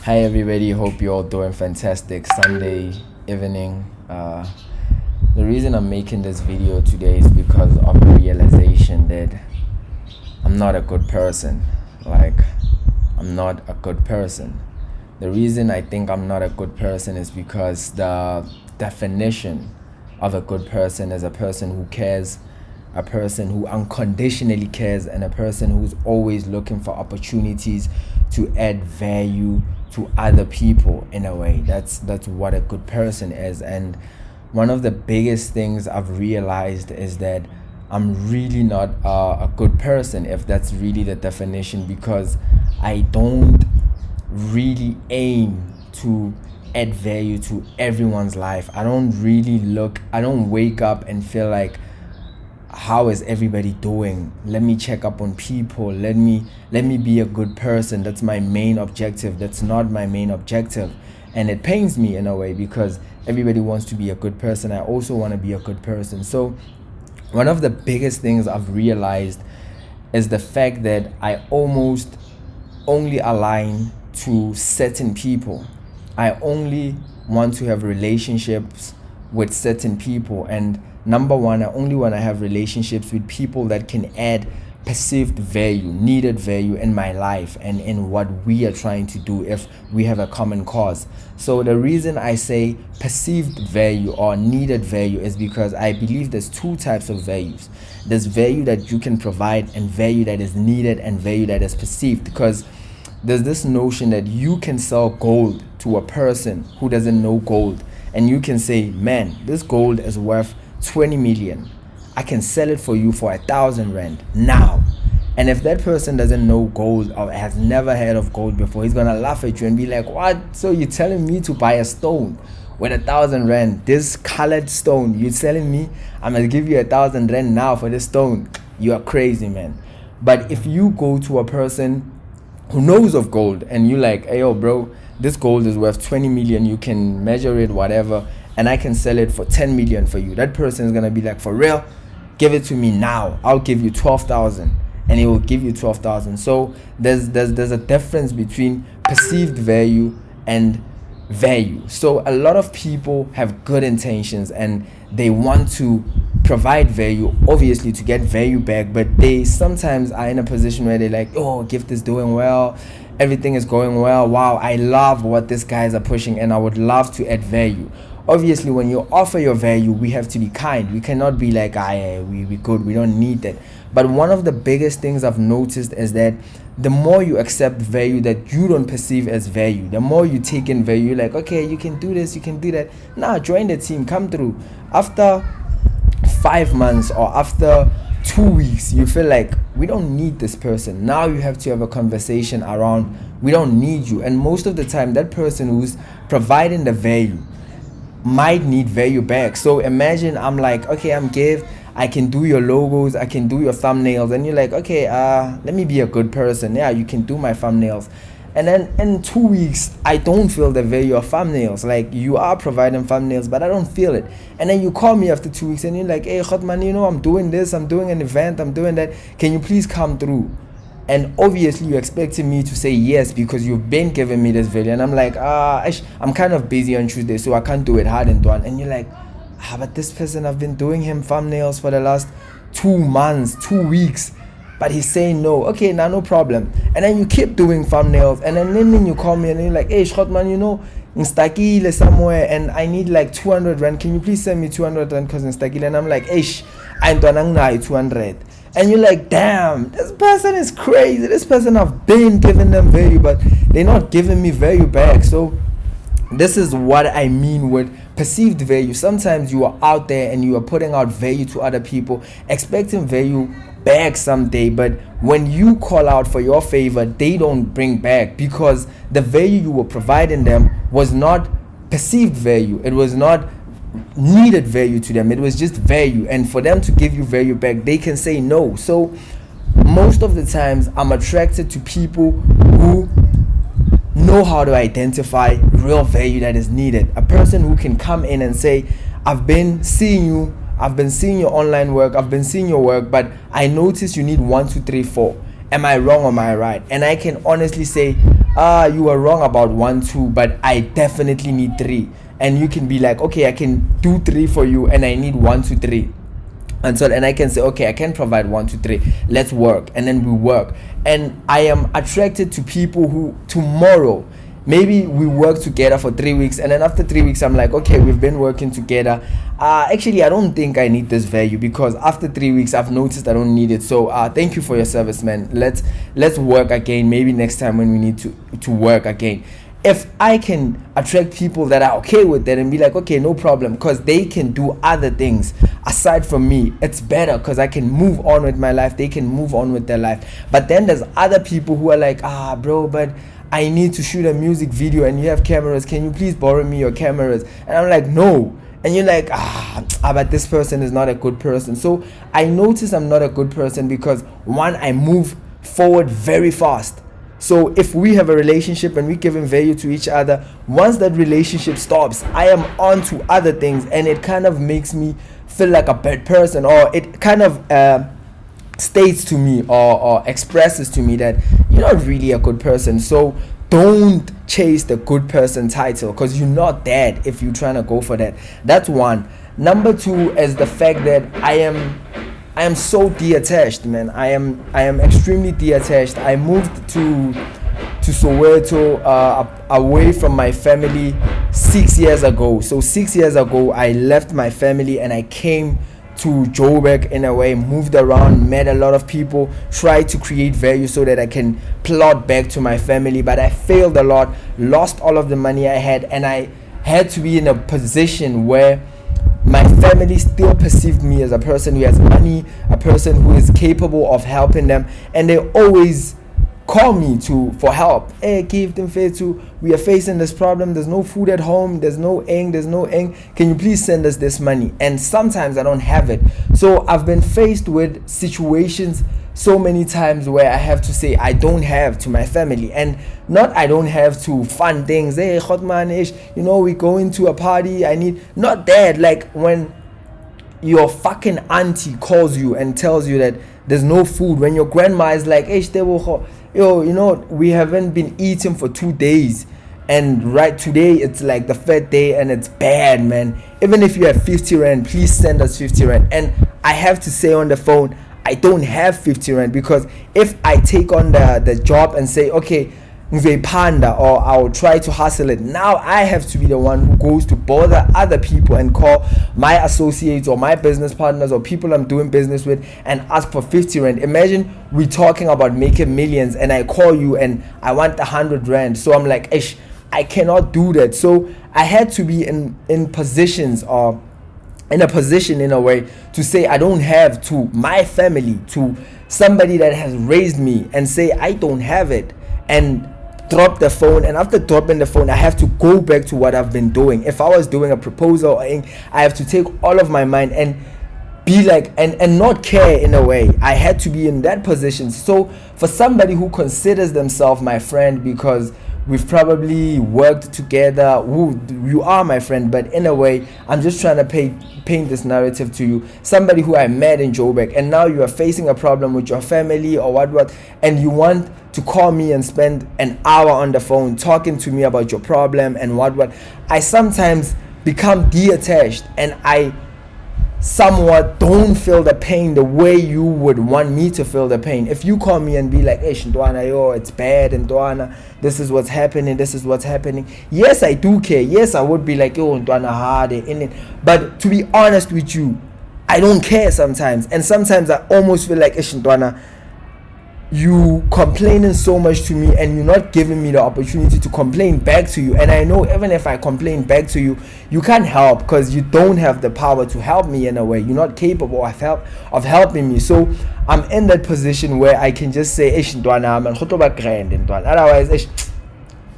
Hi everybody, hope you're all doing fantastic Sunday evening. The reason I'm making this video today is because of the realization that I'm not a good person. I'm not a good person. The reason I think I'm not a good person is because the definition of a good person is a person who cares, a person who unconditionally cares, and a person who's always looking for opportunities to add value to other people in a way. That's what a good person is. And one of the biggest things I've realized is that I'm really not a good person, if that's really the definition, because I don't really aim to add value to everyone's life. I don't wake up and feel like, how is everybody doing? Let me check up on people. Let me be a good person. That's my main objective. That's not my main objective. And it pains me in a way, because everybody wants to be a good person. I also want to be a good person. So one of the biggest things I've realized is the fact that I almost only align to certain people. I only want to have relationships with certain people. And number one, I only want to have relationships with people that can add perceived value, needed value in my life and in what we are trying to do if we have a common cause. So the reason I say perceived value or needed value is because I believe there's two types of values. There's value that you can provide, and value that is needed, and value that is perceived. Because there's this notion that you can sell gold to a person who doesn't know gold, and you can say, man, this gold is worth 20 million. I can sell it for you for 1,000 rand now. And if that person doesn't know gold or has never heard of gold before, he's gonna laugh at you and be like, what? So you're telling me to buy a stone with 1,000 rand, this colored stone? You're telling me I'm gonna give you 1,000 rand now for this stone? You are crazy, man. But if you go to a person who knows of gold and you like, hey yo bro, this gold is worth 20 million, you can measure it, whatever, and I can sell it for 10 million for you, that person is gonna be like, for real? Give it to me now. I'll give you 12,000. And he will give you 12,000. So there's a difference between perceived value and value. So a lot of people have good intentions and they want to provide value, obviously, to get value back, but they sometimes are in a position where they're like, oh, gift is doing well, everything is going well, wow, I love what these guys are pushing and I would love to add value. Obviously, when you offer your value, we have to be kind. We cannot be like, we good, we don't need that. But one of the biggest things I've noticed is that the more you accept value that you don't perceive as value, the more you take in value, like, okay, you can do this, you can do that. Nah, join the team, come through. After 5 months or after 2 weeks, you feel like, we don't need this person. Now you have to have a conversation around, we don't need you. And most of the time, that person who's providing the value might need value back. So imagine I'm like, okay, I'm Give, I can do your logos, I can do your thumbnails, and you're like, okay, let me be a good person. Yeah, you can do my thumbnails. And then in 2 weeks, I don't feel the value of thumbnails. Like, you are providing thumbnails, but I don't feel it. And then you call me after 2 weeks and you're like, hey Khotman, I'm doing this, I'm doing an event, I'm doing that, can you please come through? And obviously you're expecting me to say yes because you've been giving me this value. And I'm like, I'm kind of busy on Tuesday, so I can't do it hard and done. And you're like, but this person, I've been doing him thumbnails for the last 2 months, 2 weeks, but he's saying no. Okay, now no problem. And then you keep doing thumbnails, and then you call me and you're like, hey Shotman, in Stakile somewhere, and I need like 200 rand. Can you please send me 200 rand because in Stakile? And I'm like, I'm doing 200. And you're like, damn, this person is crazy. This person, I've been giving them value, but they're not giving me value back. So this is what I mean with perceived value. Sometimes you are out there and you are putting out value to other people, expecting value back someday, but when you call out for your favor, they don't bring back, because the value you were providing them was not perceived value. It was not needed value to them. It was just value, and for them to give you value back, they can say no. So most of the times I'm attracted to people who know how to identify real value that is needed. A person who can come in and say, I've been seeing your online work, I've been seeing your work, but I noticed you need 1, 2, 3, 4. Am I wrong or am I right? And I can honestly say, you are wrong about 1 2, but I definitely need 3. And you can be like, okay, I can do 3 for you, and I need 1 2 3. And I can say, okay, I can provide 1 2 3, let's work. And then we work, and I am attracted to people who tomorrow, maybe we work together for 3 weeks, and then after 3 weeks I'm like, okay, we've been working together, actually I don't think I need this value, because after 3 weeks I've noticed I don't need it. So thank you for your service, man. Let's work again, maybe next time when we need to work again. If I can attract people that are okay with that and be like, okay, no problem, because they can do other things aside from me, it's better, because I can move on with my life, they can move on with their life. But then there's other people who are like, bro, but I need to shoot a music video and you have cameras, can you please borrow me your cameras? And I'm like, no. And you're like, but this person is not a good person. So I notice I'm not a good person because, one, I move forward very fast. So if we have a relationship and we giving value to each other, once that relationship stops, I am on to other things, and it kind of makes me feel like a bad person, or it kind of states to me or expresses to me that you're not really a good person. So don't chase the good person title, because you're not that if you're trying to go for that. That's one. Number two is the fact that I am so detached, man. I am extremely detached. I moved to Soweto, away from my family 6 years ago. So 6 years ago, I left my family and I came to Joburg, in a way, moved around, met a lot of people, tried to create value so that I can plot back to my family. But I failed a lot, lost all of the money I had, and I had to be in a position where my family still perceived me as a person who has money, a person who is capable of helping them, and they always call me for help. Hey, give them to, we are facing this problem, there's no food at home, there's no eng, can you please send us this money? And sometimes I don't have it. So I've been faced with situations so many times where I have to say I don't have to my family, and not I don't have to fun things. Hey, Khotmanish, we going to a party, I need, not that. Like when your fucking auntie calls you and tells you that there's no food, when your grandma is like, hey, we haven't been eating for 2 days, and right today it's like the third day and it's bad, man. Even if you have 50 rand, please send us 50 rand. And I have to say on the phone, I don't have 50 rand, because if I take on the job and say, okay, panda, or I'll try to hustle it, now I have to be the one who goes to bother other people and call my associates or my business partners or people I'm doing business with and ask for 50 rand. Imagine we talking about making millions and I call you and I want 100 rand. So I'm like, I cannot do that. So I had to be in positions, or in a position, in a way, to say I don't have to my family, to somebody that has raised me, and say I don't have it, and drop the phone. And after dropping the phone, I have to go back to what I've been doing. If I was doing a proposal, I have to take all of my mind and be like, and not care. In a way, I had to be in that position. So for somebody who considers themselves my friend, because we've probably worked together, you are my friend, but in a way, I'm just trying to paint this narrative to you. Somebody who I met in Joburg, and now you are facing a problem with your family or what, and you want to call me and spend an hour on the phone talking to me about your problem and what. I sometimes become detached, and I somewhat don't feel the pain the way you would want me to feel the pain. If you call me and be like, hey Ntwana, yo, it's bad, and Ntwana, this is what's happening, yes, I do care. Yes, I would be like, yo, Ntwana, hard in it. But to be honest with you, I don't care sometimes. And sometimes I almost feel like, hey Ntwana, you complaining so much to me and you're not giving me the opportunity to complain back to you. And I know even if I complain back to you, you can't help, because you don't have the power to help me. In a way, you're not capable of helping me. So I'm in that position where I can just say, otherwise,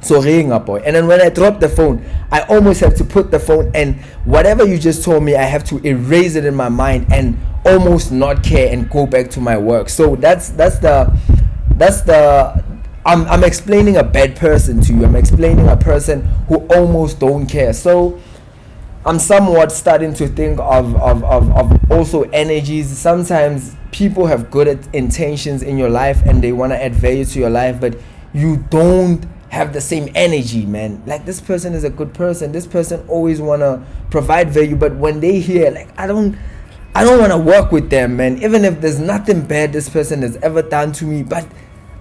so ring up, boy. And then when I drop the phone, I almost have to put the phone, and whatever you just told me, I have to erase it in my mind and almost not care and go back to my work. So that's the I'm explaining a bad person to you. I'm explaining a person who almost don't care. So I'm somewhat starting to think of also energies. Sometimes people have good intentions in your life and they want to add value to your life, but you don't have the same energy, man. Like, this person is a good person. This person always wanna provide value, but when they hear, like, I don't want to work with them, man. Even if there's nothing bad this person has ever done to me, but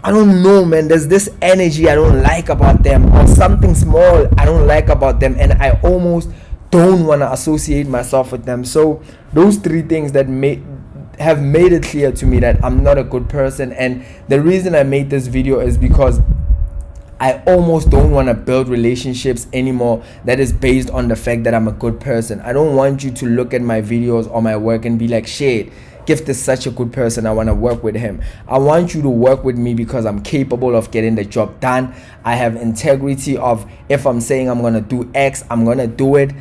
I don't know, man. There's this energy I don't like about them, or something small I don't like about them, and I almost don't want to associate myself with them. So those three things that have made it clear to me that I'm not a good person. And the reason I made this video is because I almost don't want to build relationships anymore that is based on the fact that I'm a good person. I don't want you to look at my videos or my work and be like, shit, Gift is such a good person, I want to work with him. I want you to work with me because I'm capable of getting the job done. I have integrity of, if I'm saying I'm going to do X, I'm going to do it.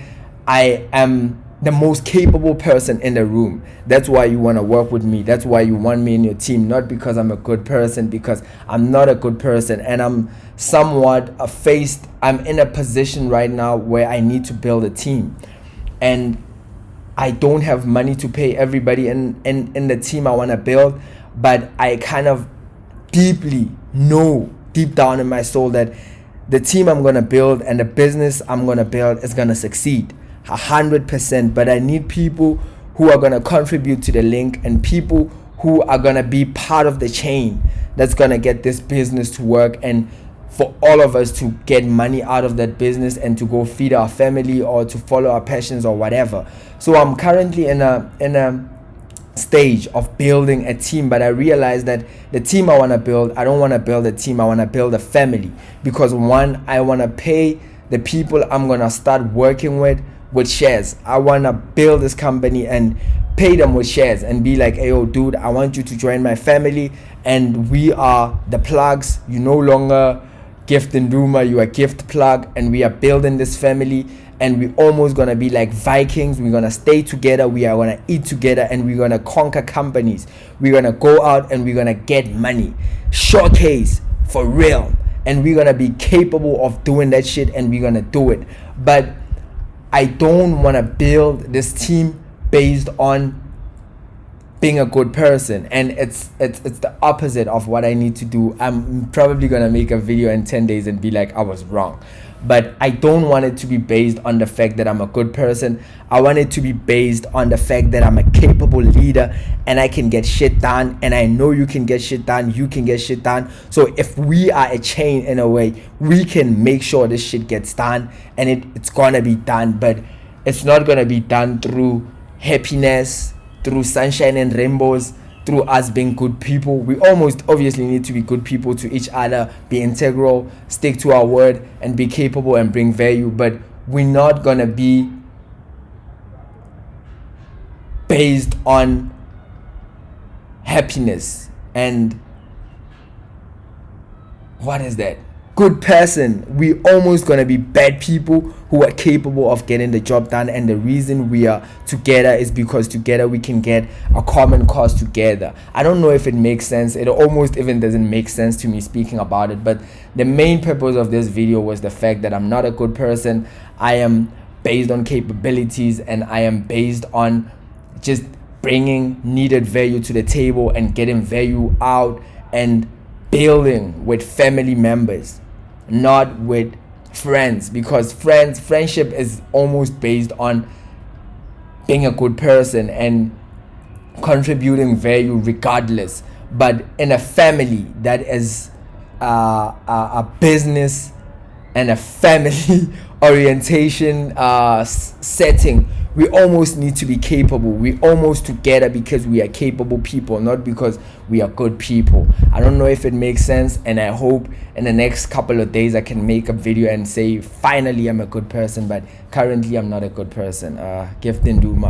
I am the most capable person in the room. That's why you want to work with me. That's why you want me in your team, not because I'm a good person, because I'm not a good person. And I'm somewhat I'm in a position right now where I need to build a team, and I don't have money to pay everybody in the team I want to build, but I kind of deeply know, deep down in my soul, that the team I'm going to build and the business I'm going to build is going to succeed 100%. But I need people who are going to contribute to the link, and people who are going to be part of the chain that's going to get this business to work, and for all of us to get money out of that business and to go feed our family or to follow our passions or whatever. So I'm currently in a stage of building a team, but I realize that the team I want to build, I don't want to build a team, I want to build a family. Because one, I want to pay the people I'm going to start working with shares. I want to build this company and pay them with shares and be like, hey, yo, dude, I want you to join my family, and we are the plugs. You no longer Gift and Duma, you are Gift Plug, and we are building this family, and we're almost gonna be like Vikings. We're gonna stay together, we are gonna eat together, and we're gonna conquer companies. We're gonna go out and we're gonna get money, showcase for real, and we're gonna be capable of doing that shit, and we're gonna do it. But I don't want to build this team based on being a good person, and it's the opposite of what I need to do. I'm probably gonna make a video in 10 days and be like, I was wrong. But I don't want it to be based on the fact that I'm a good person. I want it to be based on the fact that I'm a capable leader and I can get shit done, and I know you can get shit done, you can get shit done. So if we are a chain in a way, we can make sure this shit gets done, and it's gonna be done. But it's not gonna be done through happiness, through sunshine and rainbows, through us being good people. We almost obviously need to be good people to each other, be integral, stick to our word, and be capable and bring value. But we're not gonna be based on happiness and what is that? Good person. We almost gonna be bad people who are capable of getting the job done. And the reason we are together is because together we can get a common cause together. I don't know if it makes sense. It almost even doesn't make sense to me speaking about it, but the main purpose of this video was the fact that I'm not a good person. I am based on capabilities, and I am based on just bringing needed value to the table and getting value out and building with family members, not with friends, because friendship is almost based on being a good person and contributing value regardless. But in a family that is a business and a family orientation setting, we almost need to be capable. We almost together because we are capable people, not because we are good people. I don't know if it makes sense, and I hope in the next couple of days I can make a video and say finally I'm a good person. But currently I'm not a good person. Gift and Duma.